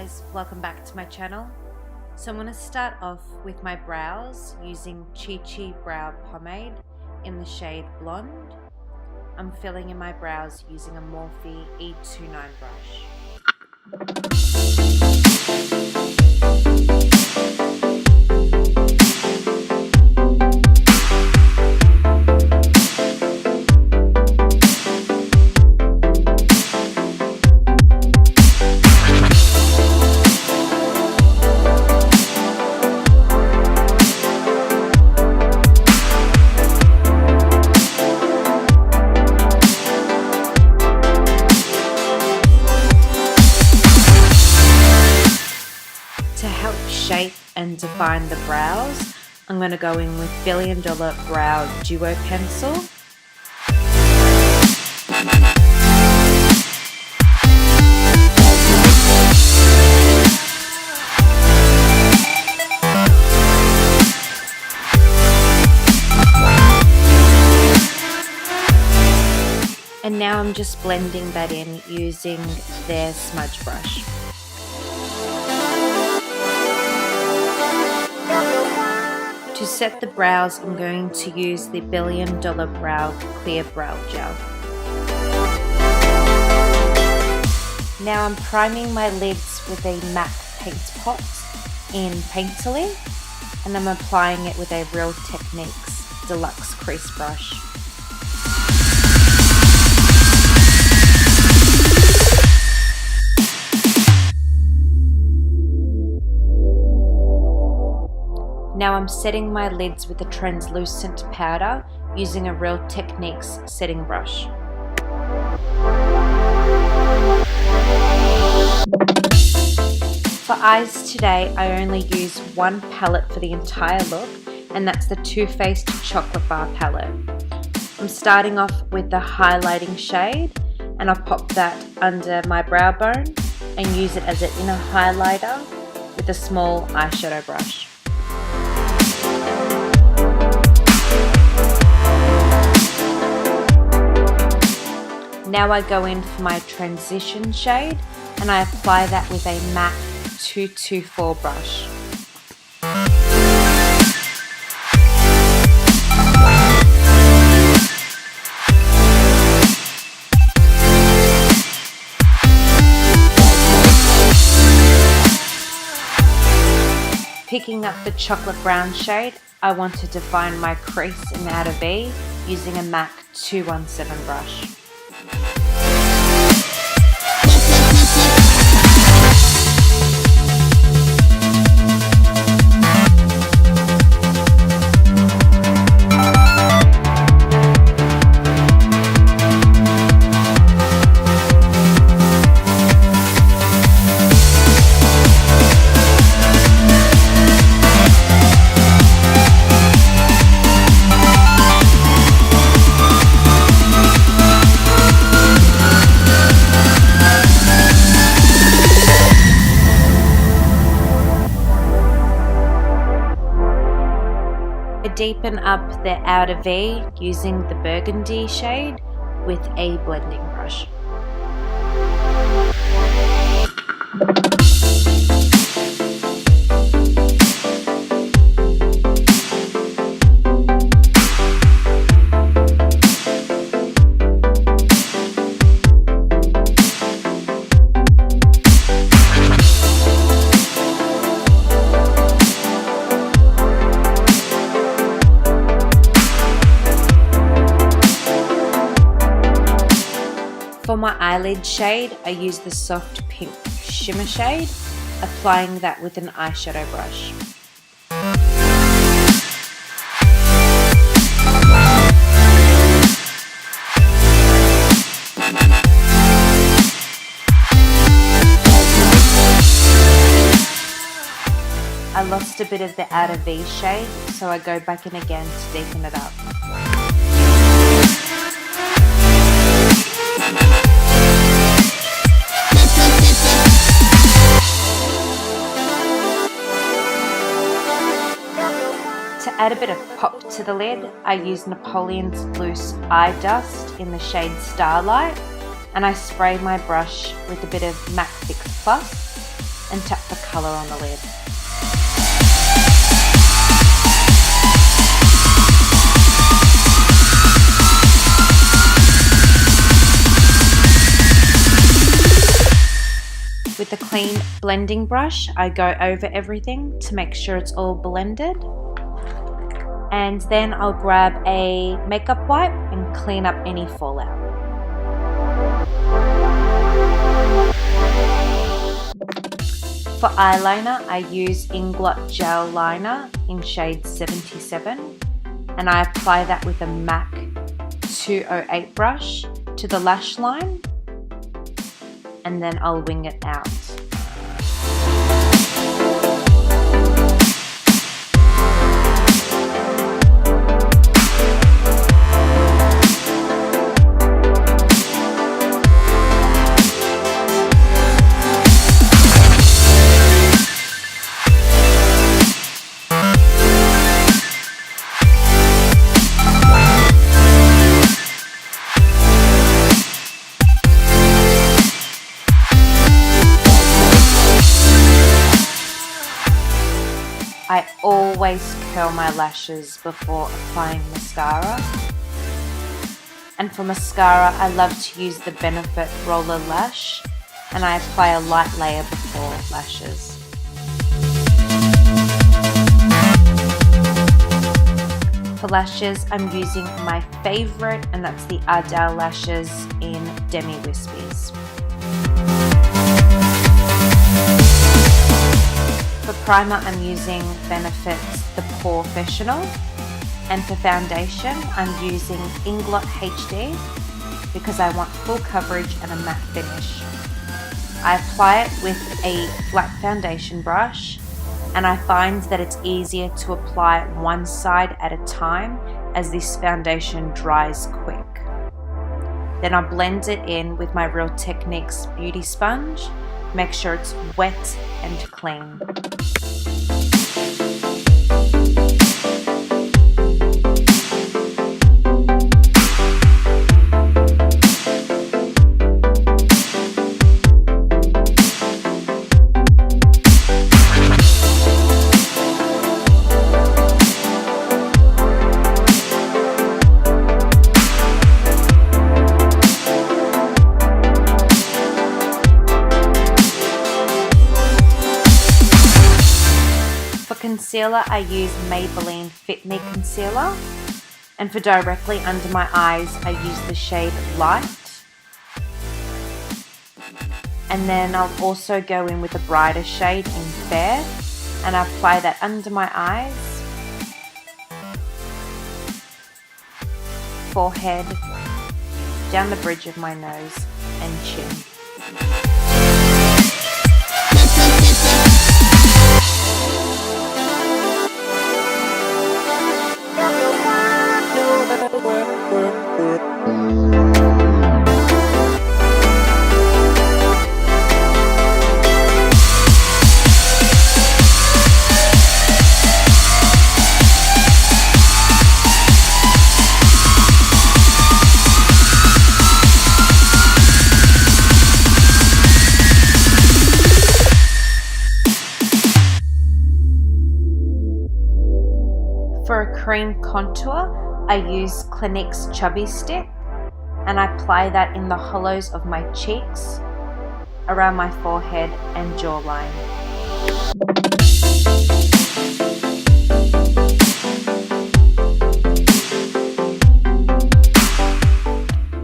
guys, welcome back to my channel. So I'm going to start off with my brows using Chi brow pomade in the shade Blonde. I'm filling in my brows using a Morphe E29 brush. To help shape and define the brows, I'm going to go in with $1 Billion Brow Duo Pencil. And now I'm just blending that in using their smudge brush. To set the brows, I'm going to use the $1 Billion Brow Clear Brow Gel. Now I'm priming my lids with a MAC paint pot in Painterly, and I'm applying it with a Real Techniques Deluxe Crease Brush. Now I'm setting my lids with a translucent powder using a Real Techniques setting brush. For eyes today, I only use one palette for the entire look, and that's the Too Faced Chocolate Bar palette. I'm starting off with the highlighting shade, and I'll pop that under my brow bone and use it as an inner highlighter with a small eyeshadow brush. Now I go in for my transition shade, and I apply that with a MAC 224 brush. Picking up the chocolate brown shade, I want to define my crease in the outer V using a MAC 217 brush. Deepen up the outer V using the burgundy shade with a blending brush. For my eyelid shade, I use the soft pink shimmer shade, applying that with an eyeshadow brush. I lost a bit of the outer V shade, so I go back in again to deepen it up. To add a bit of pop to the lid, I use Napoleon's Loose Eye Dust in the shade Starlight, and I spray my brush with a bit of MAC Fix Plus, and tap the colour on the lid. With a clean blending brush, I go over everything to make sure it's all blended. And then I'll grab a makeup wipe and clean up any fallout. For eyeliner, I use Ingot Gel Liner in shade 77, and I apply that with a MAC 208 brush to the lash line, and then I'll wing it out. I always curl my lashes before applying mascara. And for mascara, I love to use the Benefit Roller Lash, and I apply a light layer before lashes. For lashes, I'm using my favourite, and that's the Ardell lashes in Demi Whiskies. For primer, I'm using Benefit's the Pore Fessional, and for foundation, I'm using Ingot HD because I want full coverage and a matte finish. I apply it with a flat foundation brush, and I find that it's easier to apply one side at a time as this foundation dries quick. Then I blend it in with my Real Techniques beauty sponge. Make sure it's wet and clean. Concealer, I use Maybelline Fit Me Concealer, and for directly under my eyes, I use the shade Light. And then I'll also go in with a brighter shade in Fair, and I apply that under my eyes, forehead, down the bridge of my nose, and chin. For a cream contour, I use Clinique's Chubby Stick, and I apply that in the hollows of my cheeks, around my forehead and jawline.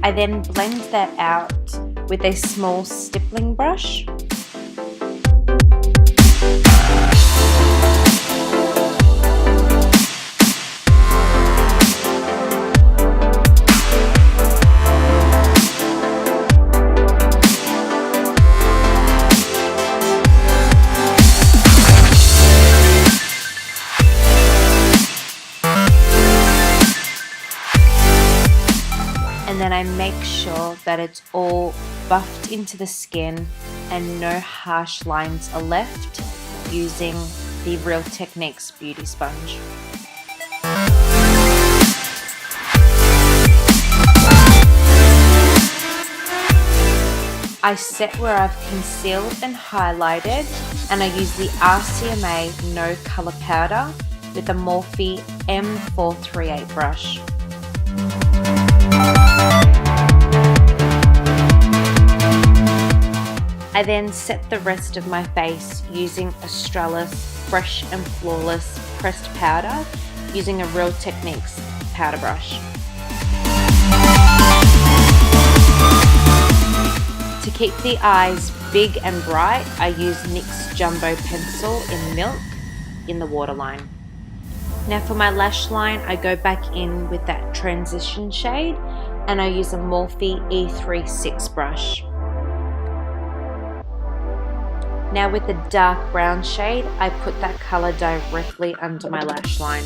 I then blend that out with a small stippling brush. And then I make sure that it's all buffed into the skin and no harsh lines are left using the Real Techniques beauty sponge. I set where I've concealed and highlighted, and I use the RCMA No Colour Powder with a Morphe M438 brush. I then set the rest of my face using Australis Fresh and Flawless pressed powder using a Real Techniques powder brush. To keep the eyes big and bright, I use NYX Jumbo Pencil in Milk in the waterline. Now for my lash line, I go back in with that transition shade and I use a Morphe E36 brush. Now with the dark brown shade, I put that colour directly under my lash line.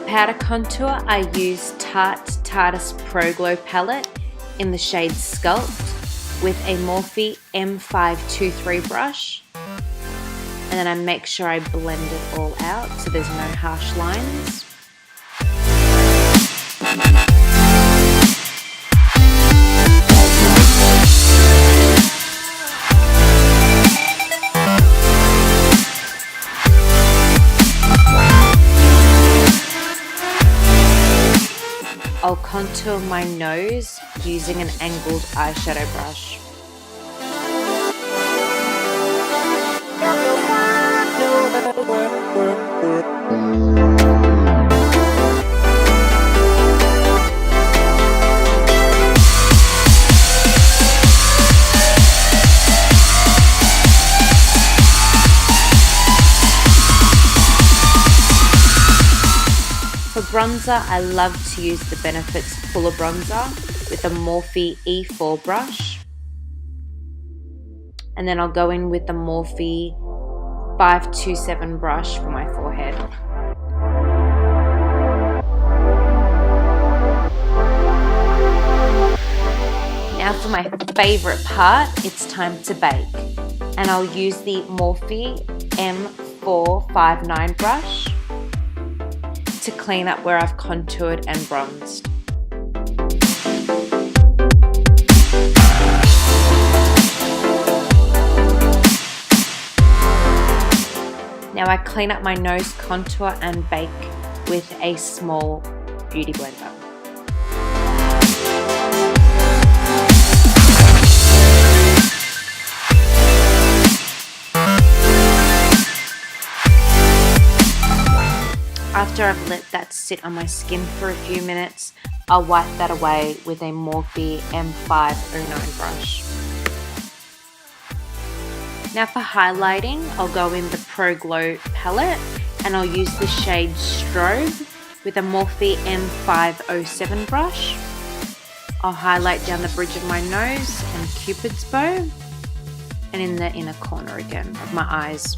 Powder contour, I use Tarte Tarte's Pro Glow palette in the shade Sculpt with a Morphe M523 brush, and then I make sure I blend it all out so there's no harsh lines. I'll contour my nose using an angled eyeshadow brush. For bronzer, I love to use the Benefit's Fuller Bronzer with a Morphe E4 brush. And then I'll go in with the Morphe 527 brush for my forehead. Now for my favourite part, it's time to bake. And I'll use the Morphe M459 brush to clean up where I've contoured and bronzed. Now I clean up my nose contour and bake with a small beauty blender. After I've let that sit on my skin for a few minutes, I'll wipe that away with a Morphe M509 brush. Now for highlighting, I'll go in the Pro Glow palette and I'll use the shade Strobe with a Morphe M507 brush. I'll highlight down the bridge of my nose and Cupid's bow and in the inner corner again of my eyes.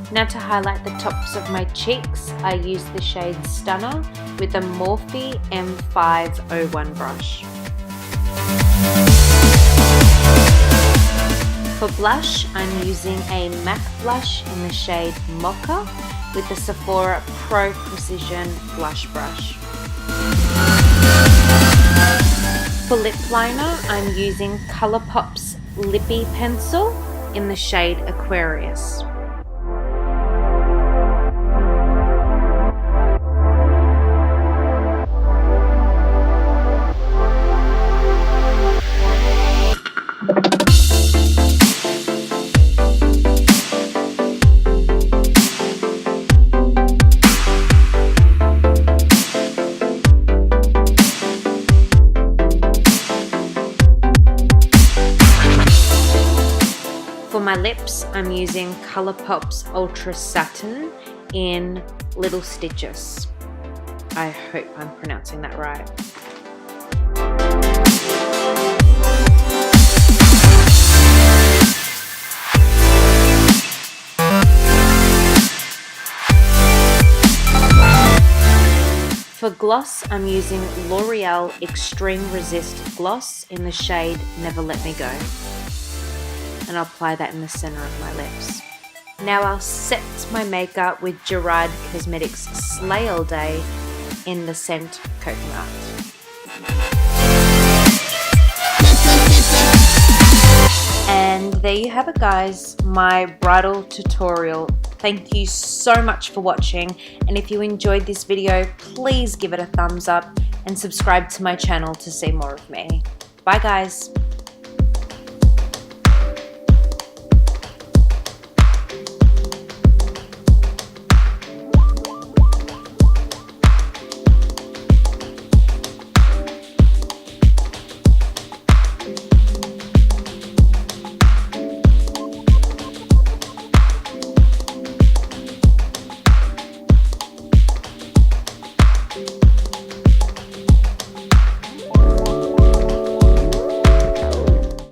Now to highlight the tops of my cheeks, I use the shade Stunner with a Morphe M501 brush. For blush, I'm using a MAC blush in the shade Mocha with the Sephora Pro Precision Blush Brush. For lip liner, I'm using Colourpop's Lippie pencil in the shade Aquarius. For my lips, I'm using Colourpop's Ultra Satin in Littlestitious. I hope I'm pronouncing that right. For gloss, I'm using L'Oreal Extreme Resist Gloss in the shade Never Let Me Go. And I'll apply that in the center of my lips. Now I'll set my makeup with Gerard Cosmetics Slay All Day in the scent Coconut. And there you have it, guys, my bridal tutorial. Thank you so much for watching, and if you enjoyed this video, please give it a thumbs up and subscribe to my channel to see more of me. Bye guys!